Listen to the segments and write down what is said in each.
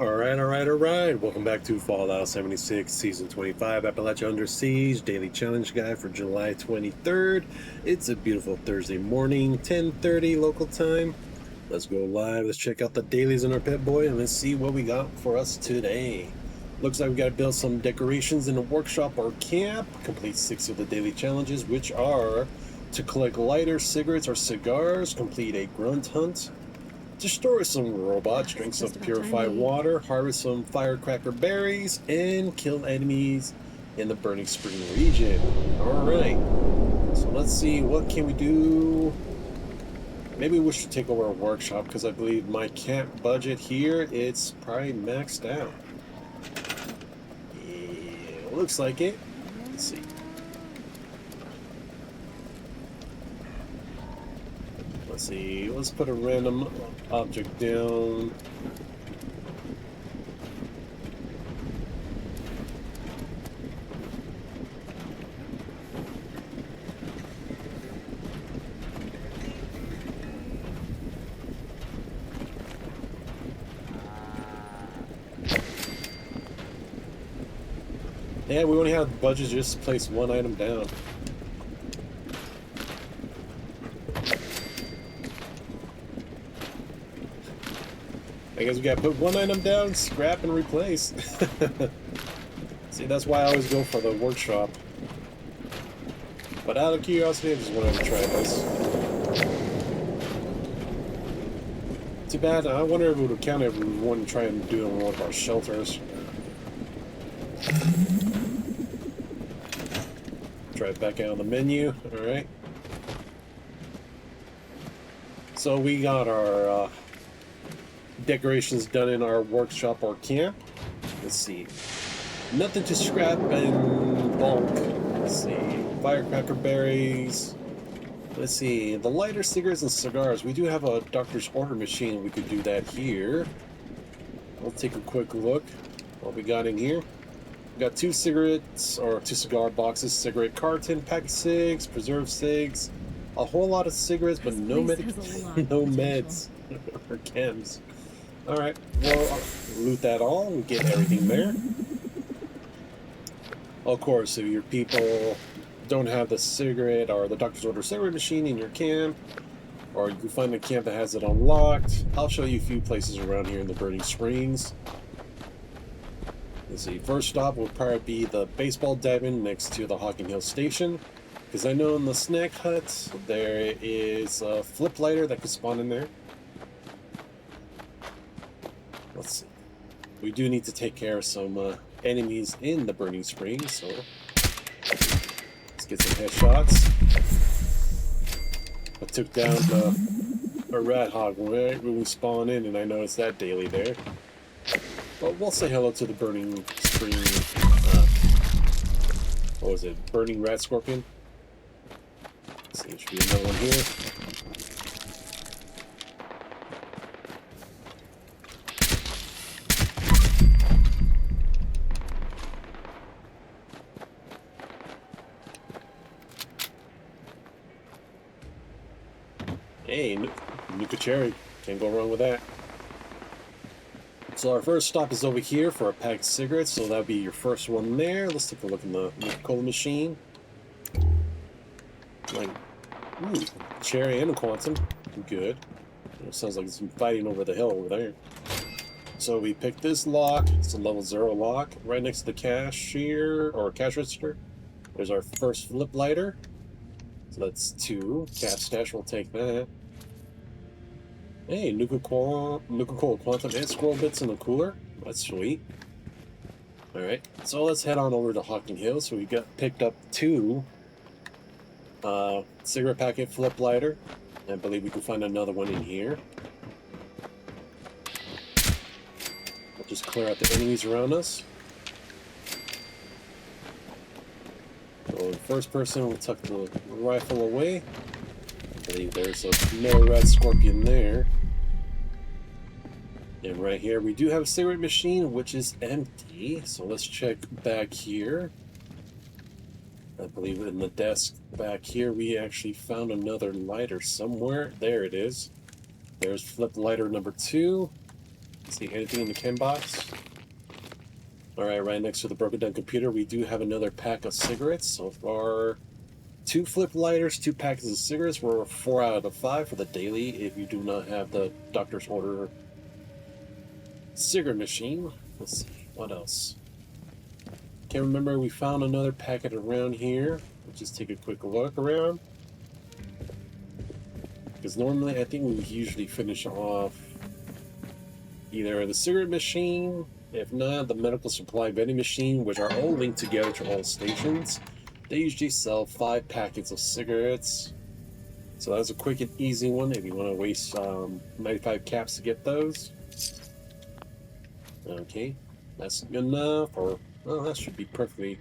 Alright. Welcome back to Fallout 76, Season 25, Appalachia Under Siege, Daily Challenge Guide for July 23rd. It's a beautiful Thursday morning, 10:30 local time. Let's go live, let's check out the dailies in our pet boy, and let's see what we got for us today. Looks like we got to build some decorations in a workshop or camp, complete 6 of the daily challenges, which are to collect lighters, cigarettes, or cigars, complete a grunt hunt, destroy some robots, drink some purified water, harvest some firecracker berries, and kill enemies in the Burning Spring region. Alright, so let's see, what can we do? Maybe we should take over a workshop, because I believe my camp budget here, it's probably maxed out. Yeah, looks like it. Let's see. Let's see, let's put a random object down. Yeah, we only have the budget just to place one item down. I guess we gotta put one item down, scrap, and replace. See, that's why I always go for the workshop. But out of curiosity, I just wanted to try this. Too bad, I wonder if it would count if we wanted to try and do it in one of our shelters. Try it back out on the menu, alright. So we got our decorations done in our workshop or camp. Let's see. Nothing to scrap in bulk. Let's see. Firecracker berries. Let's see. The lighter, cigarettes, and cigars. We do have a doctor's order machine. We could do that here. We'll take a quick look. What we got in here. We got 2 cigarettes, or 2 cigar boxes, cigarette carton, pack of cigs, preserved cigs, a whole lot of cigarettes, but no meds or chems. Alright, well, loot that all, we get everything there. Of course, if your people don't have the cigarette or the doctor's order cigarette machine in your camp, or you find a camp that has it unlocked, I'll show you a few places around here in the Burning Springs. Let's see, first stop will probably be the baseball diamond next to the Hocking Hill Station, because I know in the snack hut there is a flip lighter that could spawn in there. Let's see. We do need to take care of some enemies in the Burning Springs, so let's get some headshots. I took down a rat hog right when we spawn in, and I noticed that daily there. But we'll say hello to the Burning Spring. What was it? Burning rat scorpion. Let's see, there should be another one here. Hey, Nuka Cherry. Can't go wrong with that. So our first stop is over here for a pack of cigarettes, so that'll be your first one there. Let's take a look in the Cola machine. Like, ooh, cherry and a quantum. Good. It sounds like some fighting over the hill over there. So we picked this lock. It's a level 0 lock. Right next to the cashier, or cash register. There's our first flip lighter. So that's 2. Cat stash, we'll take that. Hey, Nuka Cola Quantum and Squirrel Bits in the cooler. That's sweet. Alright, so let's head on over to Hocking Hill. So we picked up 2 cigarette packet flip lighter. I believe we can find another one in here. We'll just clear out the enemies around us. So the first person will tuck the rifle away. I believe there's a male rat scorpion there. And right here we do have a cigarette machine, which is empty. So let's check back here. I believe in the desk back here we actually found another lighter somewhere. There it is. There's flip lighter number 2. See anything in the chem box? Alright, right next to the broken down computer, we do have another pack of cigarettes. So far, 2 flip lighters, 2 packets of cigarettes. We're 4 out of 5 for the daily if you do not have the doctor's order cigarette machine. Let's see, what else? Can't remember, we found another packet around here. Let's just take a quick look around. Because normally I think we would usually finish off either the cigarette machine, if not the medical supply vending machine, which are all linked together to all stations. They usually sell 5 packets of cigarettes. So that's a quick and easy one if you want to waste 95 caps to get those. Okay, that's good enough, or well, that should be perfectly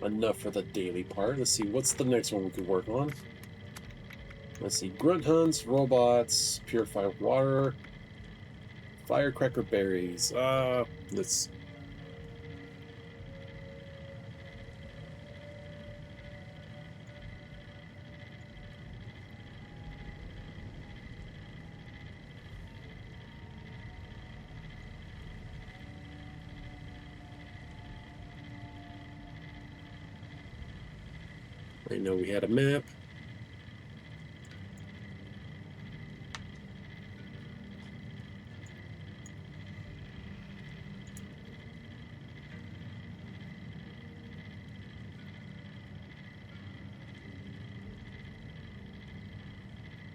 enough for the daily part. Let's see, what's the next one we could work on? Let's see, Grunt hunts, robots, purified water, firecracker berries. Let's. I know we had a map.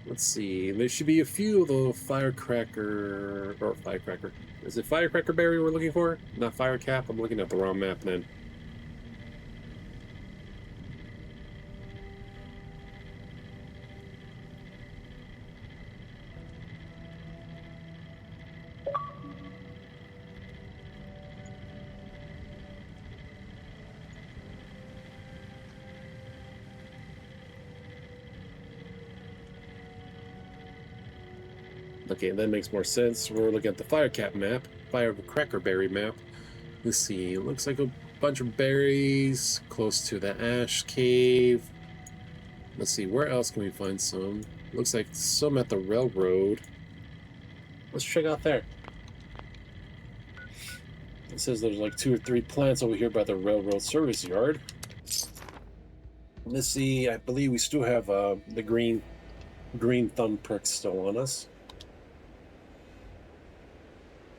Let's see, there should be a few of the firecracker, or firecracker. Is it firecracker berry we're looking for? Not fire cap? I'm looking at the wrong map then. Okay, that makes more sense. We're looking at the firecracker berry map. Let's see, it looks like a bunch of berries close to the ash cave. Let's see, where else can we find some? Looks like some at the railroad. Let's check out there. It says there's like 2 or 3 plants over here by the railroad service yard. Let's see, I believe we still have the green thumbprint still on us.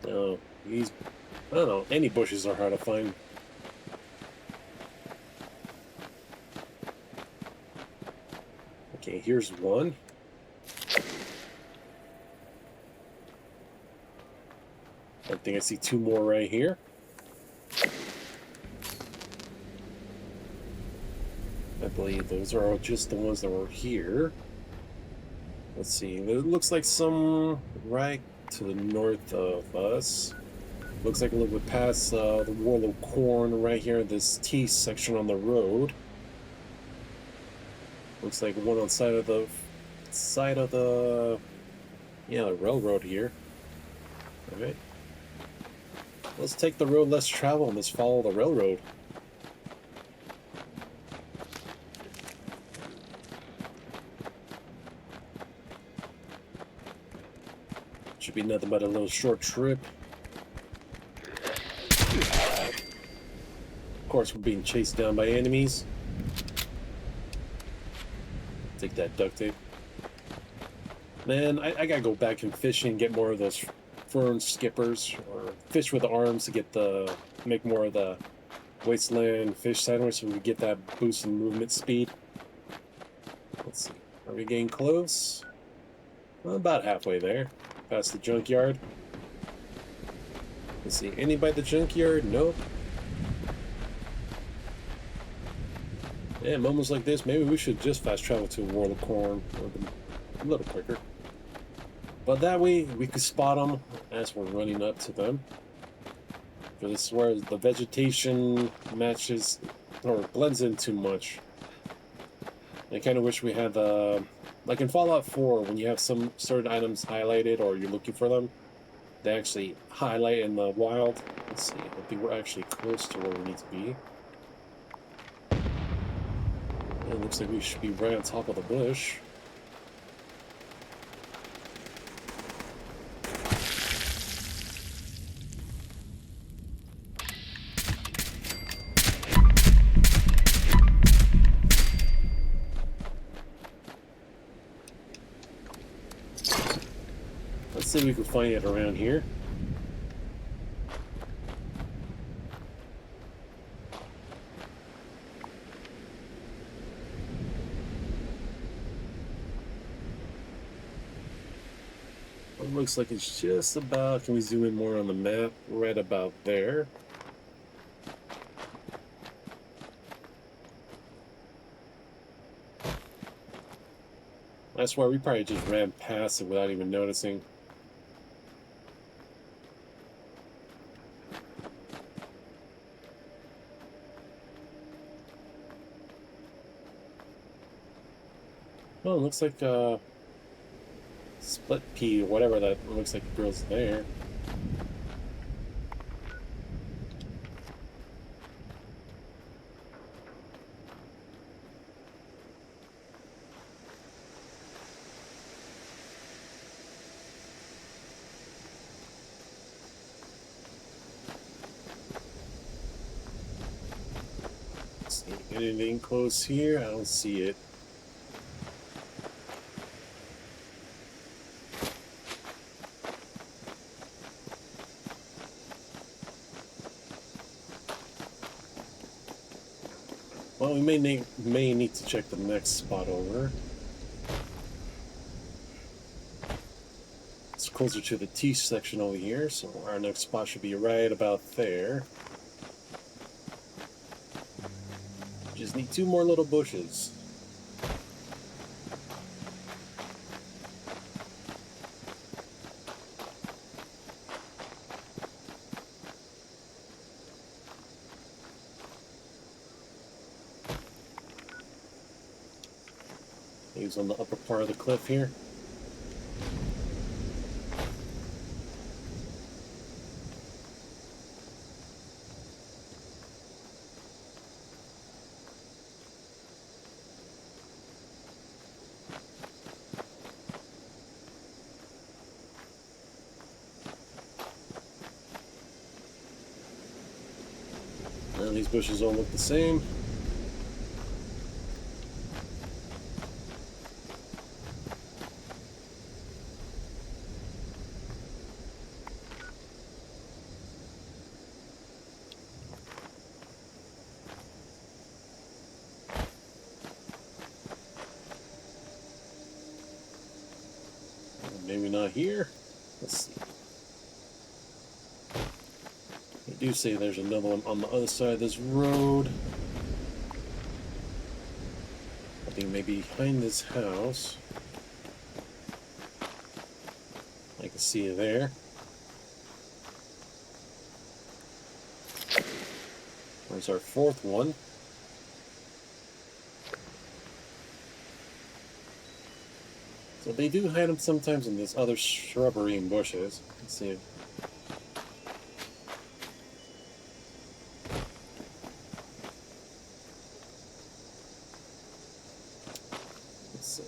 No, I don't know, any bushes are hard to find. Okay, here's one. I think I see 2 more right here. I believe those are just the ones that were here. Let's see, it looks like some right to the north of us. Looks like a little bit past the wall of corn right here, this T section on the road. Looks like one on the side of the the railroad here. Alright. Let's take the road less traveled and let's follow the railroad. Should be nothing but a little short trip. Of course, we're being chased down by enemies. Take that duct tape. Man, I gotta go back and fish and get more of those fern skippers, or fish with the arms to make more of the wasteland fish sandwich so we can get that boost in movement speed. Let's see, are we getting close? Well, about halfway there. Past the junkyard. Let's see, anybody at the junkyard? Nope. Yeah, moments like this, maybe we should just fast travel to World of Corn a little quicker. But that way, we could spot them as we're running up to them. For this is where the vegetation matches, or blends in too much. I kind of wish we had like in Fallout 4, when you have some certain items highlighted or you're looking for them, they actually highlight in the wild. Let's see, I think we're actually close to where we need to be. It looks like we should be right on top of the bush. Let's see if we can find it around here. It looks like it's just about, can we zoom in more on the map? Right about there. That's why we probably just ran past it without even noticing. Oh, it looks like split pea or whatever that looks like girl's there. Let's see, anything close here? I don't see it. Well, we may need to check the next spot over. It's closer to the T section over here, so our next spot should be right about there. Just need 2 more little bushes. He's on the upper part of the cliff here. Well, these bushes all look the same. Maybe not here. Let's see. I do say there's another one on the other side of this road. I think maybe behind this house. I can see it there. There's our 4th one. So they do hide them sometimes in this other shrubbery and bushes. Let's see. Let's see.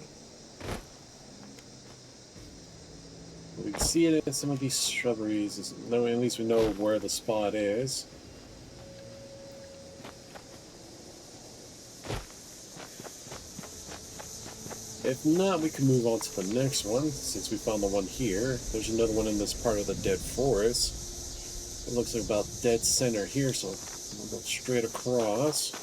We can see it in some of these shrubberies. At least we know where the spot is. If not, we can move on to the next one, since we found the one here. There's another one in this part of the dead forest. It looks like about dead center here, so we'll go straight across.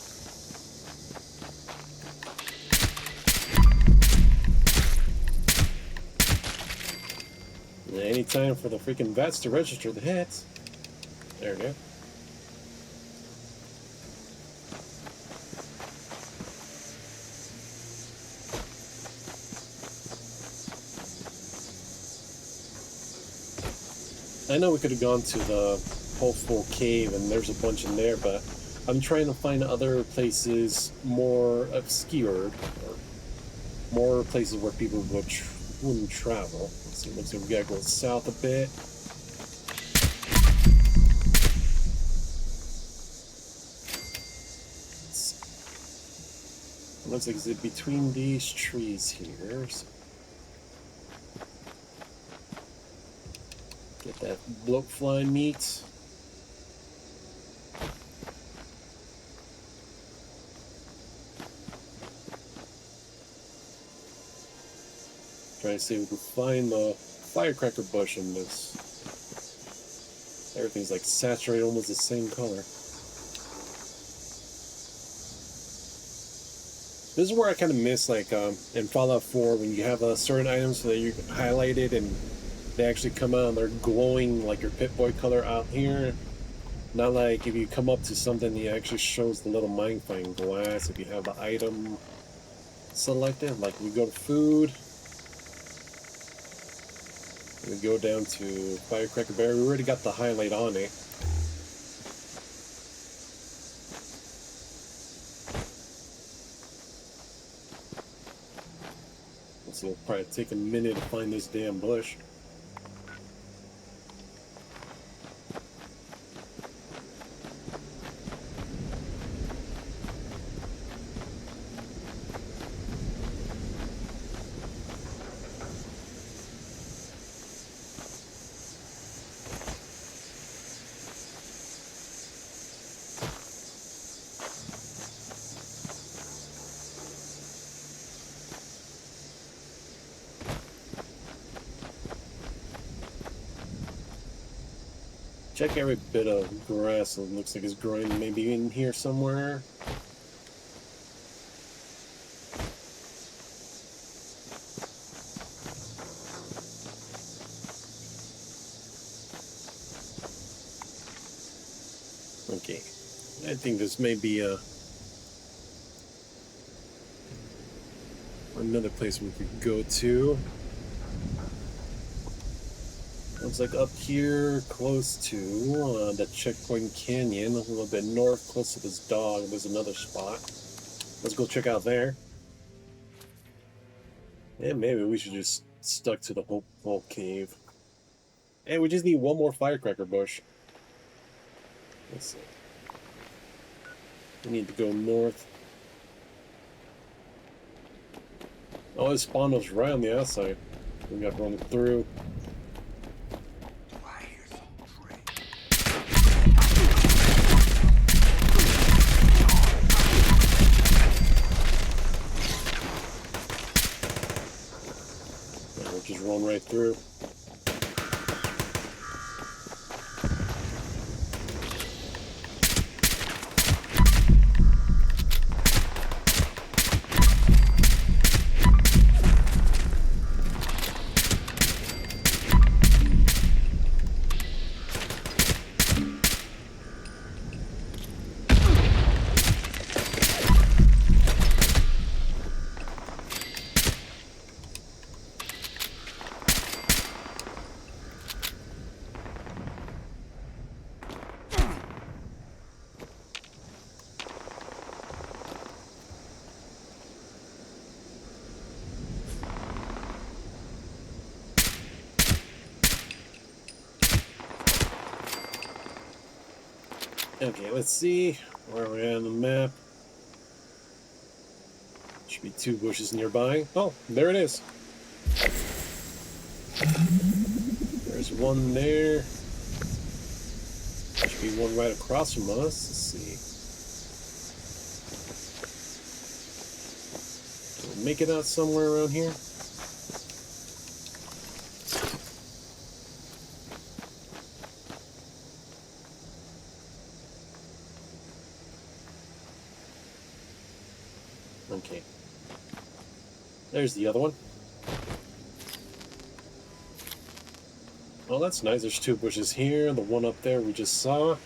And any time for the freaking vets to register the hits. There we go. I know we could have gone to the Hopeful Cave, and there's a bunch in there, but I'm trying to find other places more obscured, or more places where people wouldn't travel. Let's see, looks like we gotta go south a bit. It looks like it's between these trees here. So get that bloatfly meat. Trying to see if we can find the firecracker bush in this. Everything's like saturated, almost the same color. This is where I kind of miss, like, in Fallout 4, when you have certain items that you highlighted and they actually come out and they're glowing like your Pip-Boy color out here. Not like if you come up to something, it actually shows the little magnifying glass if you have the item selected. Like, we go to food, we go down to Firecracker Berry. We already got the highlight on it. So it'll probably take a minute to find this damn bush. Check every bit of grass. It looks like it's growing maybe in here somewhere. Okay, I think this may be another place we could go to. Looks like up here, close to the Checkpoint Canyon, a little bit north, close to this dog, there's another spot. Let's go check out there. And maybe we should just stuck to the whole cave. And we just need one more firecracker bush. Let's see. We need to go north. Oh, this spawn was right on the outside. We got to run through. Just run right through. Okay, let's see where we're at on the map. Should be 2 bushes nearby. Oh, there it is. There's one there. Should be one right across from us. Let's see. We'll make it out somewhere around here. Okay. There's the other one. Oh, that's nice. There's 2 bushes here. The one up there we just saw.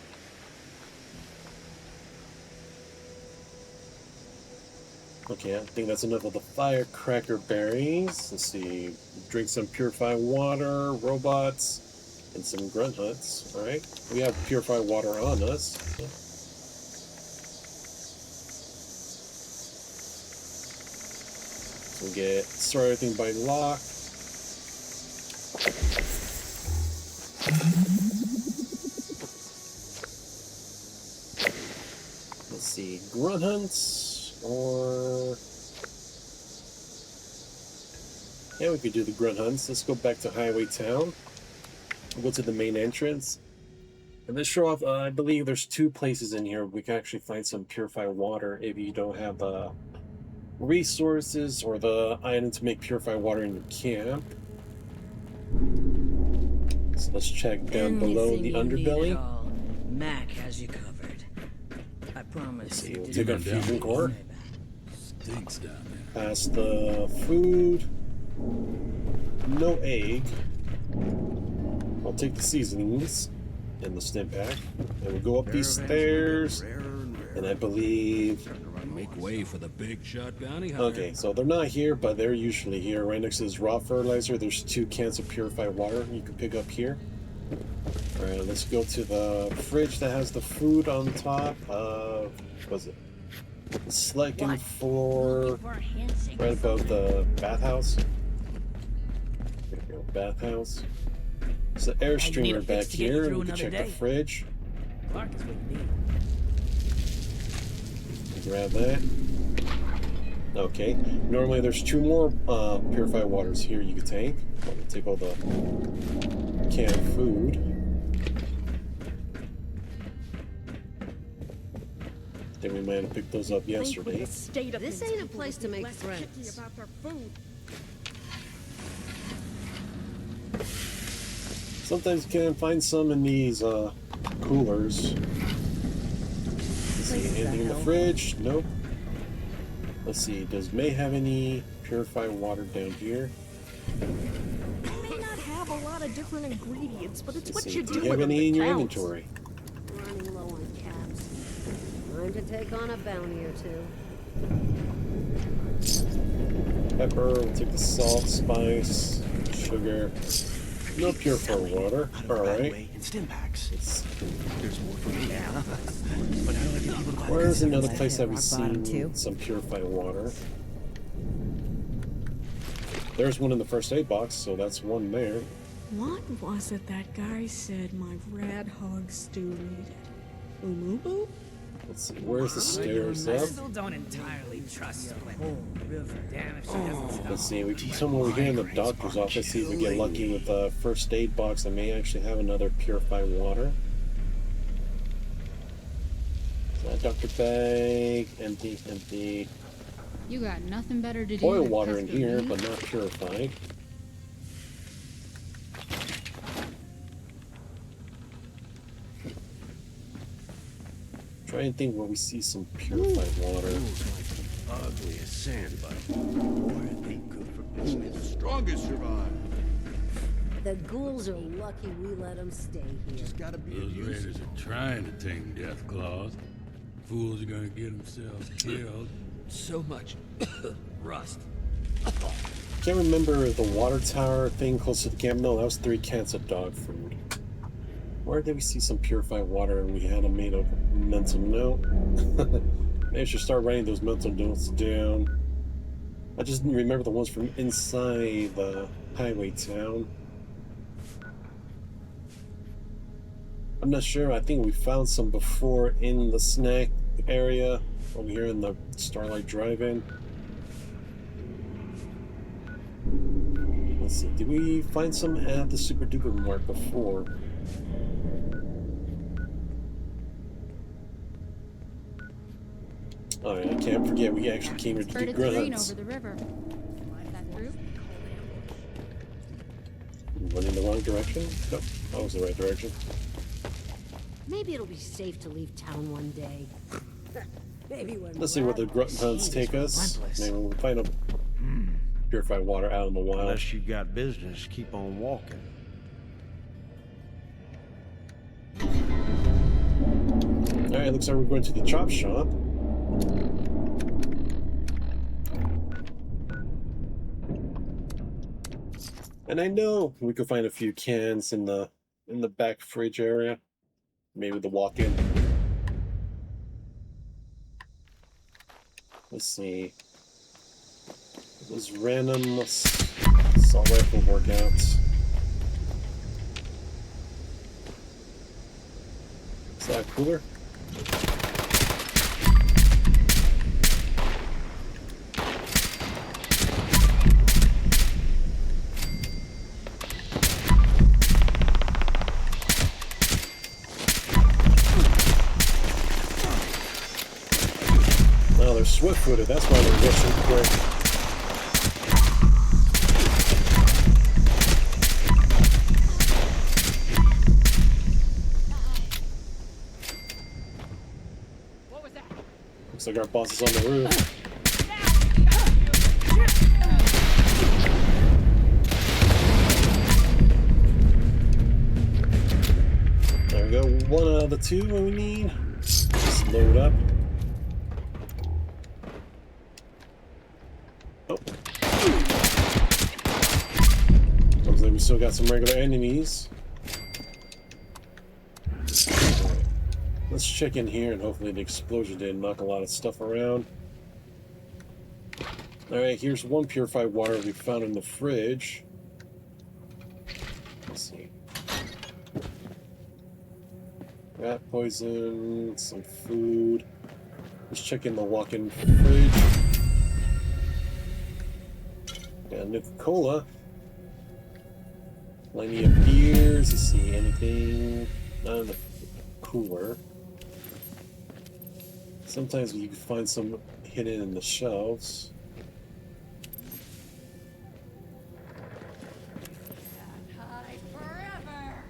Okay, I think that's enough of the firecracker berries. Let's see. Drink some purified water, robots, and some grunt huts. Alright. We have purified water on us. So we get start everything by lock. Let's see. Grunt hunts, or yeah, we could do the grunt hunts. Let's go back to Highway Town. We'll go to the main entrance. And let's show off, I believe there's 2 places in here we can actually find some purified water if you don't have the resources or the item to make purified water in your camp. So let's check down below the underbelly. Mac has you covered. I promise. See, we'll take our fusion core. Stinks down there. Past the food. No egg. I'll take the seasonings and the stim pack. And we'll go up these stairs. And I believe... Make way for the big shot bounty hunter. Okay, so they're not here, but they're usually here. Right next to this raw fertilizer, there's 2 cans of purified water you can pick up here. Alright, let's go to the fridge that has the food on top. What was it? Second floor, right above the bathhouse. There we go, bathhouse. There's the air streamer back here, and we can check the fridge. Grab that. Okay, normally there's 2 more purified waters here you can take. We'll take all the canned food. I think we might have picked those up yesterday. This ain't a place to make friends. Sometimes you can find some in these coolers. Let's see, anything in the fridge? Nope. Let's see, does May have any purified water down here? It may not have a lot of different ingredients, but it's what you Do do you have with any in your counts. inventory? Running low on caps. Time to take on a bounty or two. Pepper, we'll take the salt, spice, sugar. No purified water. Alright. Stim packs. There's more for me now. But how do I get people to buy Where's this? another place that we've bottom seen two. some purified water? There's one in the first aid box, so that's one there. What was it that guy said my red hog stew needed? Umubu? Let's see, where's the stairs I up? still don't entirely trust her. Damn if she doesn't stop. Let's see, we can come over here in the doctor's office, see if we get lucky with the first aid box. I may actually have another purified water. Doctor bag, empty, empty. You got nothing better to do. Boil than water in pester here, me? but not purified. Try and think where we see some purified water. Ugly as sand, but boy, they good for business. The strongest survive. The ghouls are lucky we let them stay here. Just gotta be Those abused. raiders are trying to tame death claws. Fools are gonna get themselves killed. So much rust. Can't remember the water tower thing close to the camp. No, that was 3 cans of dog food. Where did we see some purified water and we had a made a mental note? Maybe I should start writing those mental notes down. I just didn't remember the ones from inside the highway town. I'm not sure. I think we found some before in the snack area over here in the Starlight Drive-In. Let's see. Did we find some at the Super Duper Mart before? Oh yeah, I can't forget. We actually came here to Heard do it's green grunts. over the river. That through? Running the wrong direction? No, that was the right direction. Maybe it'll be safe to leave town one day. Maybe when Let's see where the grunt hunts take us. Maybe we'll find a purified water out in the wild. Unless you got business, keep on walking. Alright, looks like we're going to the chop shop. And I know we could find a few cans in the back fridge area. Maybe the walk-in. Let's see. Those random assault rifle workouts. Is that cooler? Oh, they're swift-footed. That's why they're rushing quick. Looks like our boss is on the roof. There we go. One out of the two we need. Just load up. Oh. Looks like we still got some regular enemies. Let's check in here, and hopefully the explosion didn't knock a lot of stuff around. Alright, here's one purified water we found in the fridge. Let's see. Rat poison, some food. Let's check in the walk-in fridge. Got Nuka-Cola. Plenty of beers. Let's see, anything? Not in the cooler. Sometimes you can find some hidden in the shelves. Hide forever.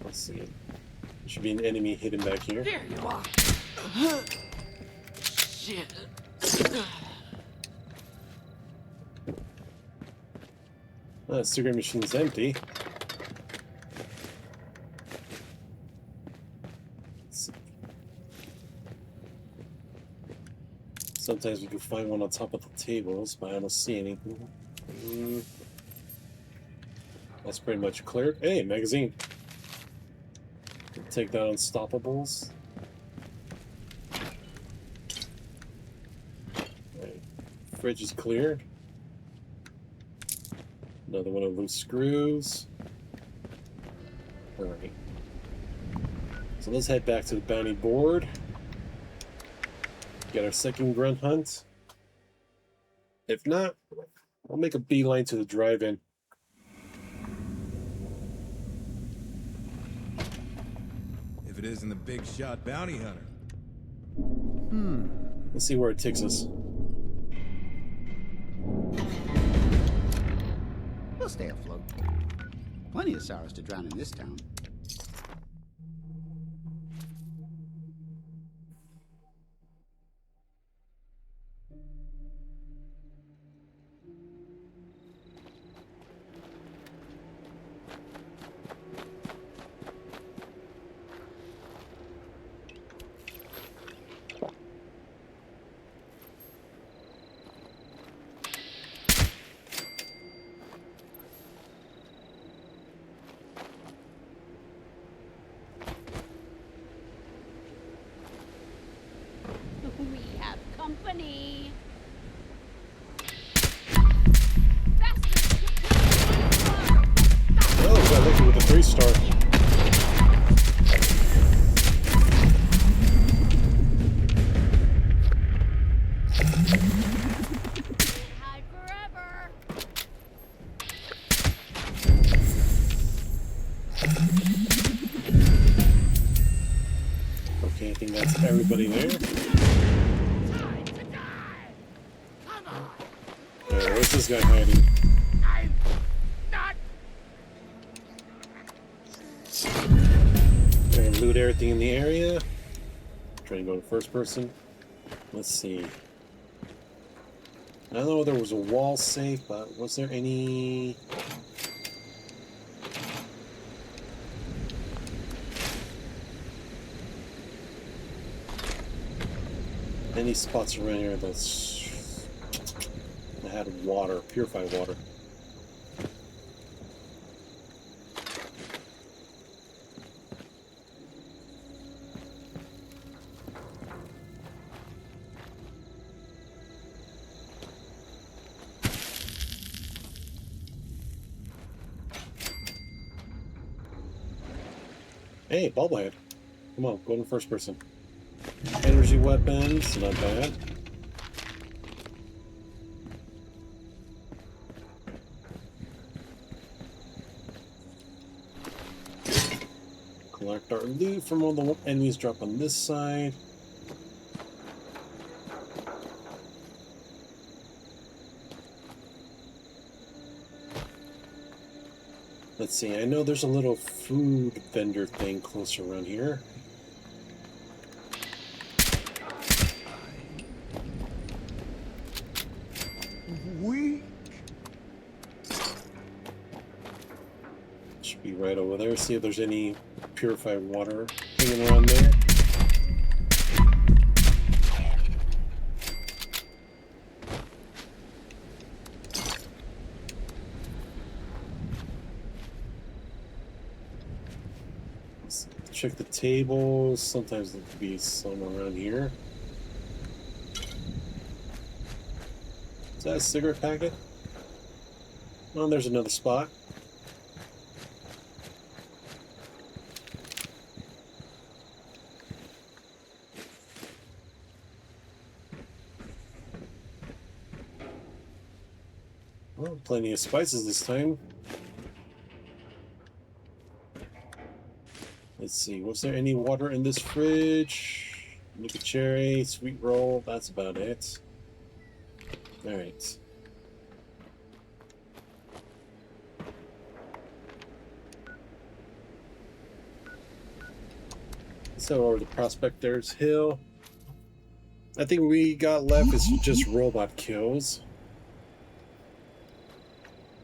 Let's see. There should be an enemy hidden back here. There you are. Shit. The cigarette machine's empty. Let's see. Sometimes we can find one on top of the tables, but I don't see anything. That's pretty much cleared. Hey, magazine. Take down unstoppables. Right. Fridge is cleared. Another one of loose screws. Alright. So let's head back to the bounty board. Get our second grunt hunt. If not, I'll make a beeline to the drive-in. If it isn't the big shot bounty hunter. Let's see where it takes us. We'll stay afloat. Plenty of sorrows to drown in this town. We have company. Oh, got lucky with a 3-star. Hide forever. Okay, I think that's everybody there. Where's this guy hiding? Gonna loot everything in the area. Trying to go to first person. Let's see. I don't know if there was a wall safe, but was there any... any spots around here that had water, purified water? Hey, bobblehead. Come on, go in first person. Energy weapons, not bad. Collect our loot from all the enemies drop on this side. Let's see, I know there's a little food vendor thing close around here. Should be right over there. See if there's any purified water hanging around there. Check the tables. Sometimes there could be some around here. Is that a cigarette packet? Oh, there's another spot. Well, plenty of spices this time. Let's see, was there any water in this fridge? Nika cherry, sweet roll, that's about it. Alright. So over the Prospector's Hill. I think we got left is just robot kills.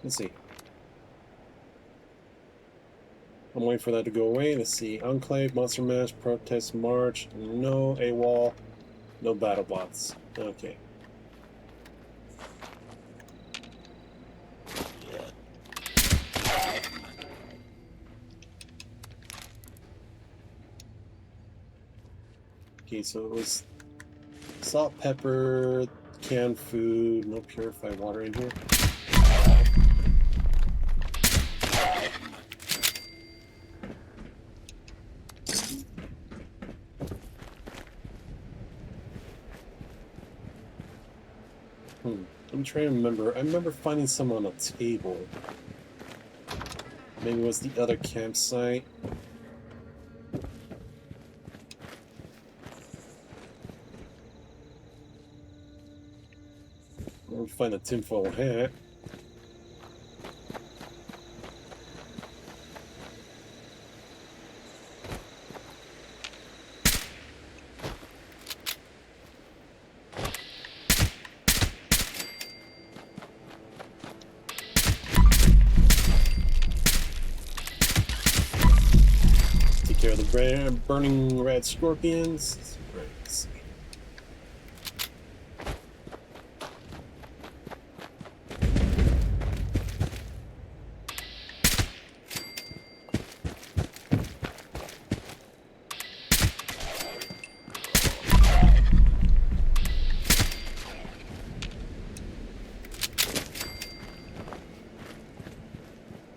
Let's see. I'm waiting for that to go away. Let's see. Enclave, Monster Mash, Protest March. No AWOL. No battle bots. Okay. Okay, so it was salt, pepper, canned food, no purified water in here. I'm trying to remember. I remember finding some on a table. Maybe it was the other campsite. We'll find a tinfoil hat. Take care of the burning red scorpions. Right, let's see.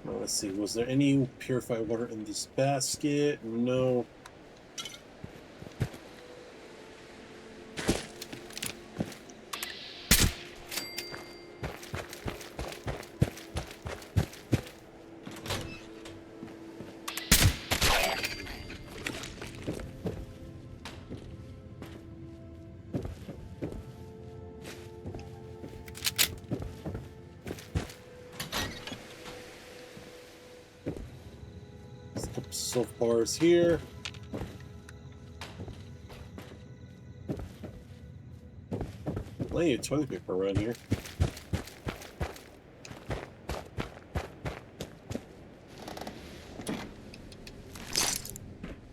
Let's see, was there any purified water in this basket? No. Soap bars here. Plenty of toilet paper around here.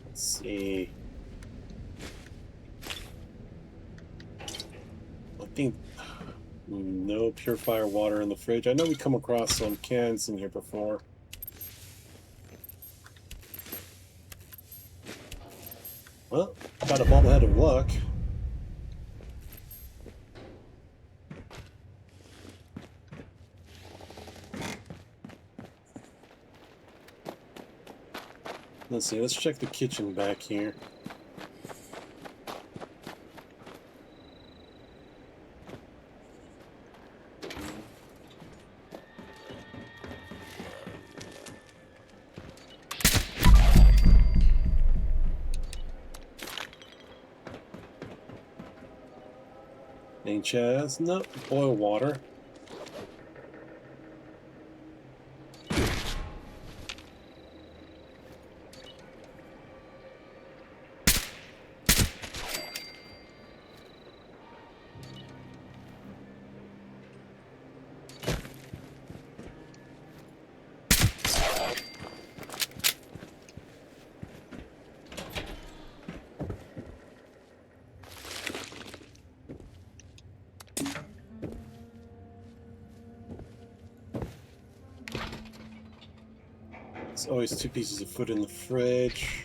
Let's see. I think no purifier water in the fridge. I know we come across some cans in here before. Well, got a bobblehead of luck. Let's see, let's check the kitchen back here. Main chest, nope, boil water. There's always 2 pieces of food in the fridge.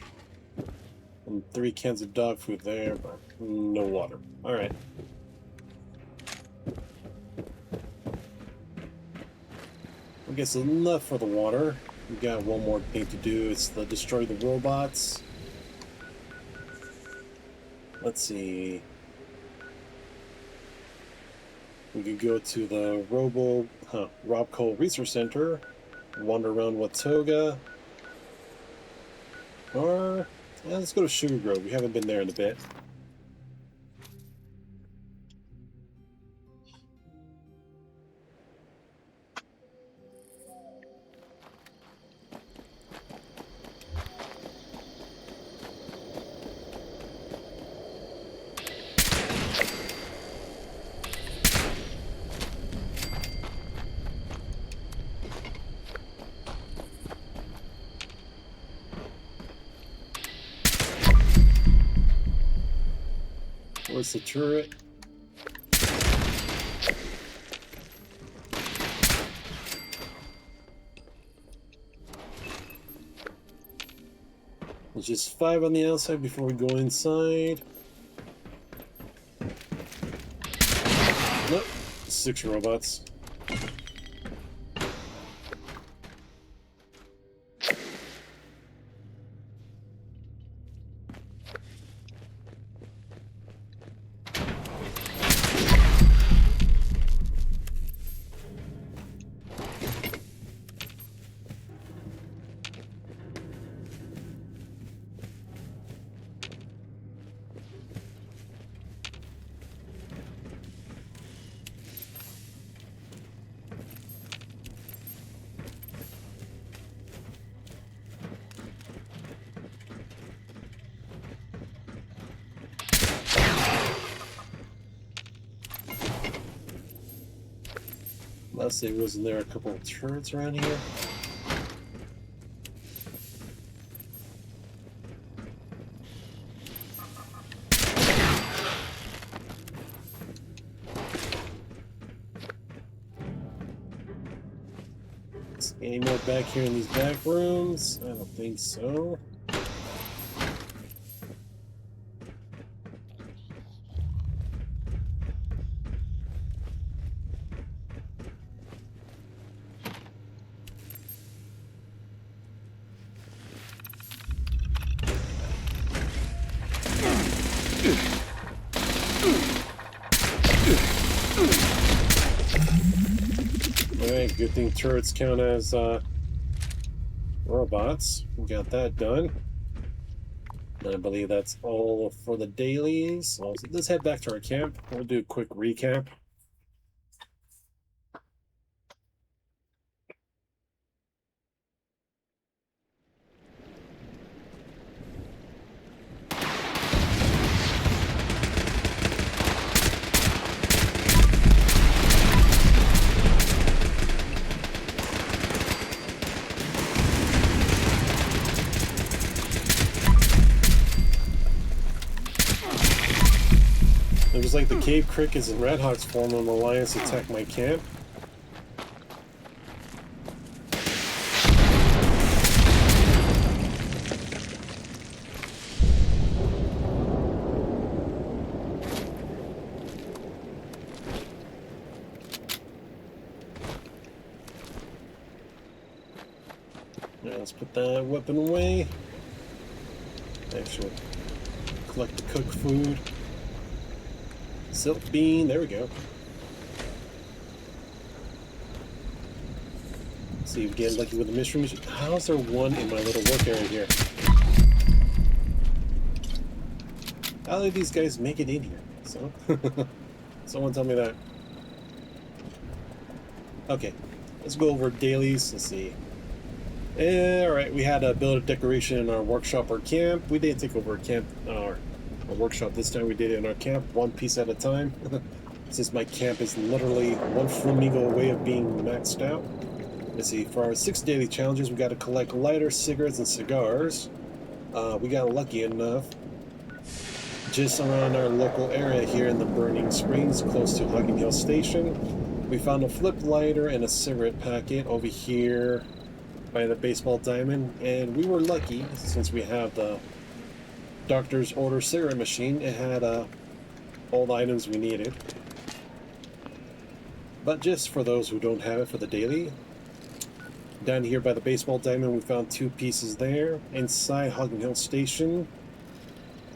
And 3 cans of dog food there, but no water. Alright. I guess enough for the water. We got one more thing to do. It's the destroy the robots. Let's see. We could go to the Rob Cole Research Center, wander around Watoga, or let's go to Sugar Grove. We haven't been there in a bit. Where's the turret? There's just 5 on the outside before we go inside. Nope, 6 robots. Last day, wasn't there a couple of turrets around here? Any more back here in these back rooms? I don't think so. Alright, good thing turrets count as robots. We got that done. And I believe that's all for the dailies. So let's head back to our camp. We'll do a quick recap. It was like the cave crickets and red hawks formed an alliance to attack my camp. Now let's put that weapon away. Actually, collect the cooked food. Silk bean, there we go. Let's see if we get lucky with the mystery machine. How's there one in my little work area here? How did these guys make it in here? So, someone tell me that. Okay, let's go over dailies. Let's see. Alright, we had to build a decoration in our workshop or camp. We didn't take over a camp, our workshop this time. We did it in our camp, one piece at a time. Since my camp is literally one flamingo away of being maxed out. Let's see, for our 6 daily challenges, we got to collect lighters, cigarettes, and cigars. We got lucky enough just around our local area here in the Burning Springs, close to Hugging Hill Station. We found a flipped lighter and a cigarette packet over here by the baseball diamond, and we were lucky since we have the doctor's order cigarette machine. It had all the items we needed. But just for those who don't have it for the daily, down here by the baseball diamond, we found 2 pieces there. Inside Hogging Hill Station,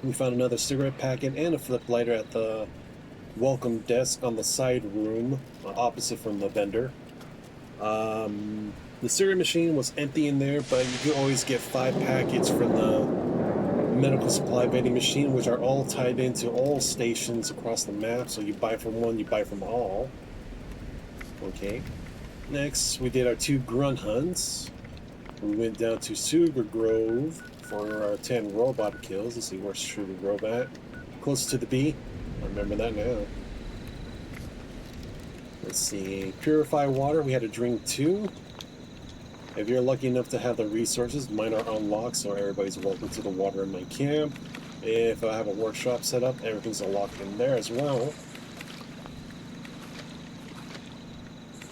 we found another cigarette packet and a flip lighter at the welcome desk on the side room, opposite from the vendor. The cigarette machine was empty in there, but you could always get 5 packets from the medical supply vending machine, which are all tied into all stations across the map. So you buy from one, you buy from all. Okay. Next, we did our 2 grunt hunts. We went down to Sugar Grove for our 10 robot kills. Let's see, where's Sugar Grove at? Close to the B. I remember that now. Let's see, Purified water, we had to drink 2. If you're lucky enough to have the resources, mine are unlocked, so everybody's welcome to the water in my camp. If I have a workshop set up, everything's unlocked in there as well.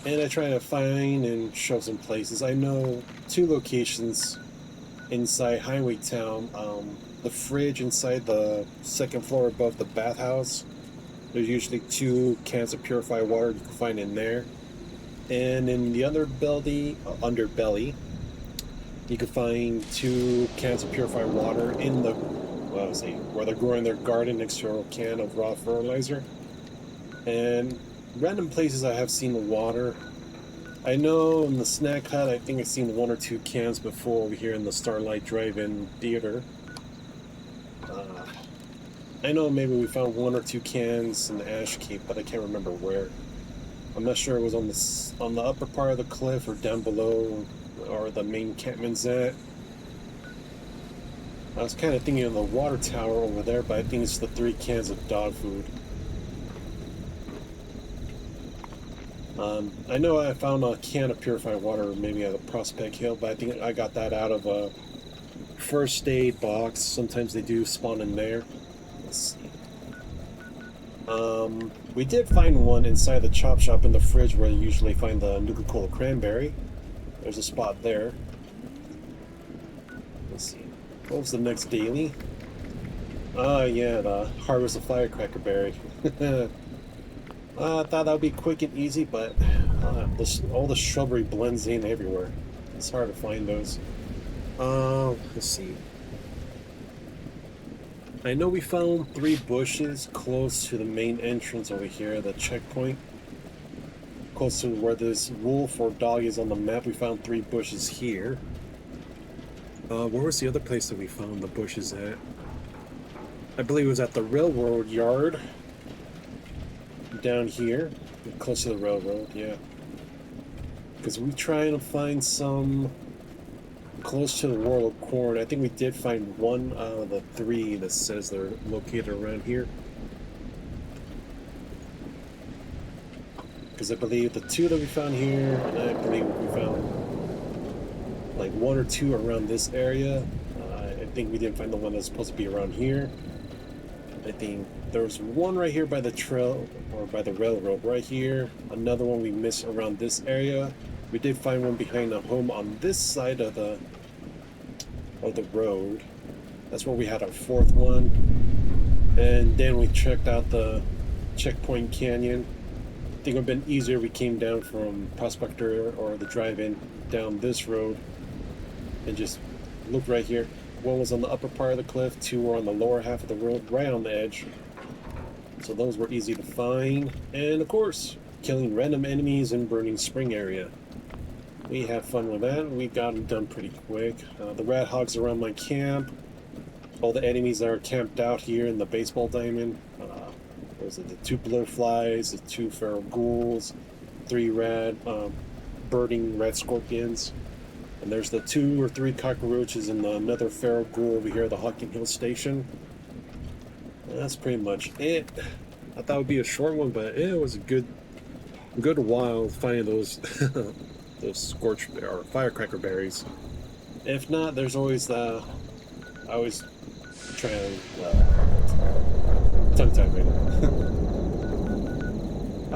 And I try to find and show some places. I know 2 locations inside Highway Town. The fridge inside the 2nd floor above the bathhouse. There's usually 2 cans of purified water you can find in there. And in the underbelly, you can find 2 cans of purified water in the, where they're growing their garden next to a can of raw fertilizer. And random places I have seen the water. I know in the snack hut, I think I've seen 1 or 2 cans before over here in the Starlight Drive-In Theater. I know maybe we found 1 or 2 cans in the ash cave, but I can't remember where. I'm not sure it was on the upper part of the cliff or down below, or the main encampment's at. I was kind of thinking of the water tower over there, but I think it's the 3 cans of dog food. I know I found a can of purified water maybe at the Prospect Hill, but I think I got that out of a first aid box. Sometimes they do spawn in there. Let's see. We did find one inside the chop shop in the fridge where you usually find the Nuka-Cola cranberry. There's a spot there. Let's see. What was the next daily? Yeah, the harvest of Firecracker berry. I thought that would be quick and easy, but all the shrubbery blends in everywhere. It's hard to find those. Let's see. I know we found 3 bushes close to the main entrance over here, the checkpoint. Close to where this wolf or dog is on the map, we found 3 bushes here. Where was the other place that we found the bushes at? I believe it was at the railroad yard. Down here. Close to the railroad, yeah. Because we're trying to find some close to the World of Corn. I think we did find 1 out of the 3 that says they're located around here. Because I believe the 2 that we found here, and I believe we found like 1 or 2 around this area. I think we didn't find the one that's supposed to be around here. I think there was 1 right here by the trail, or by the railroad right here. Another one we missed around this area. We did find 1 behind the home on this side of the road. That's where we had our 4th one. And then we checked out the Checkpoint Canyon. I think it would have been easier if we came down from Prospector or the drive-in down this road and just looked right here. 1 was on the upper part of the cliff, 2 were on the lower half of the road, right on the edge. So those were easy to find. And of course, killing random enemies in Burning Spring area. We had fun with that. We got them done pretty quick. The rat hogs around my camp. All the enemies that are camped out here in the baseball diamond. What was it? The 2 blowflies, the 2 feral ghouls, 3 birding red scorpions. And there's the 2 or 3 cockroaches and another feral ghoul over here at the Hocking Hill Station. That's pretty much it. I thought it would be a short one, but it was a good while finding those those scorch or firecracker berries. If not, there's always I always try and tongue tied right now.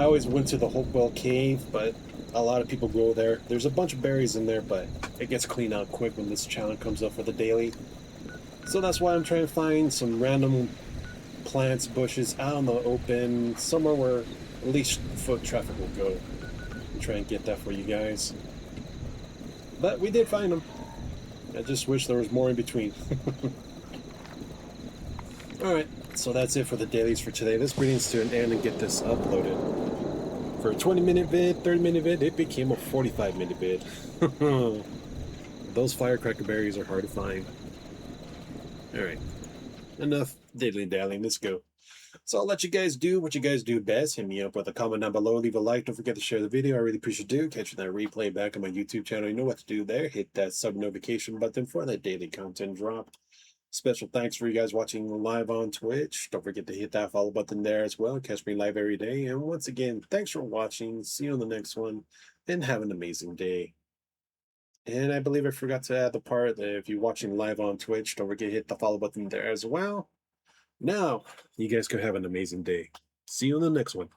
I always went to the Hopewell Cave, but A lot of people go there. There's a bunch of berries in there, but it gets cleaned out quick when this challenge comes up for the daily. So that's why I'm trying to find some random plants, bushes out in the open, somewhere where at least foot traffic will go. And try and get that for you guys. But we did find them. I just wish there was more in between. Alright, so that's it for the dailies for today. Let's bring this to an end and get this uploaded. For a 20-minute vid, 30-minute vid, it became a 45-minute vid. Those firecracker berries are hard to find. Alright, enough diddly-dallying, let's go. So I'll let you guys do what you guys do best. Hit me up with a comment down below, leave a like, don't forget to share the video, I really appreciate you do. Catching that replay back on my YouTube channel, you know what to do there. Hit that sub notification button for that daily content drop. Special thanks for you guys watching live on Twitch. Don't forget to hit that follow button there as well. Catch me live every day. And once again, thanks for watching. See you on the next one. And have an amazing day. And I believe I forgot to add the part that if you're watching live on Twitch, don't forget to hit the follow button there as well. Now, you guys can have an amazing day. See you on the next one.